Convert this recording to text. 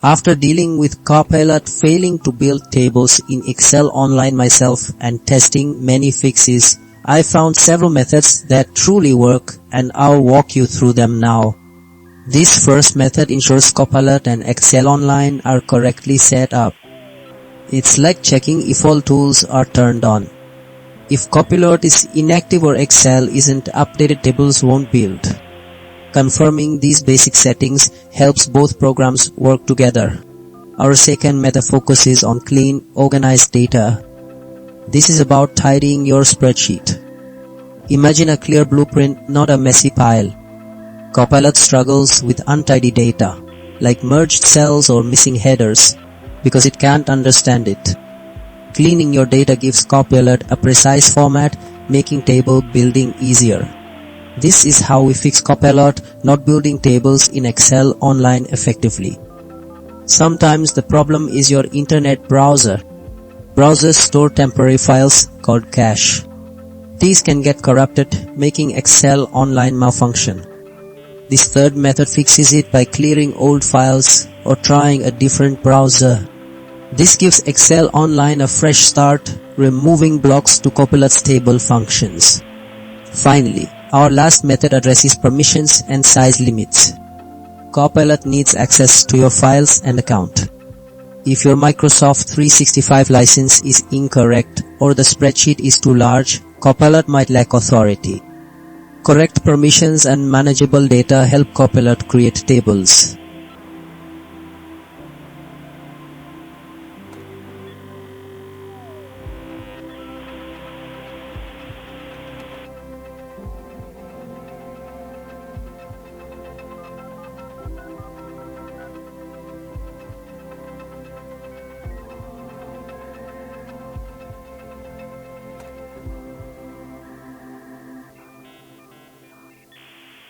After dealing with Copilot failing to build tables in Excel online myself and testing many fixes, I found several methods that truly work, and I'll walk you through them now. This first method ensures Copilot and Excel online are correctly set up. It's like checking if all tools are turned on. If Copilot is inactive or Excel isn't updated, tables won't build. Confirming these basic settings helps both programs work together. Our second method focuses on clean, organized data. This is about tidying your spreadsheet. Imagine a clear blueprint, not a messy pile. Copilot struggles with untidy data, like merged cells or missing headers, because it can't understand it. Cleaning your data gives Copilot a precise format, making table building easier. This is how we fix Copilot not building tables in Excel online effectively. Sometimes the problem is your internet browser. Browsers store temporary files called cache. These can get corrupted, making Excel online malfunction. This third method fixes it by clearing old files or trying a different browser. This gives Excel online a fresh start, removing blocks to Copilot's table functions. Finally, our last method addresses permissions and size limits. Copilot needs access to your files and account. If your Microsoft 365 license is incorrect or the spreadsheet is too large, Copilot might lack authority. Correct permissions and manageable data help Copilot create tables.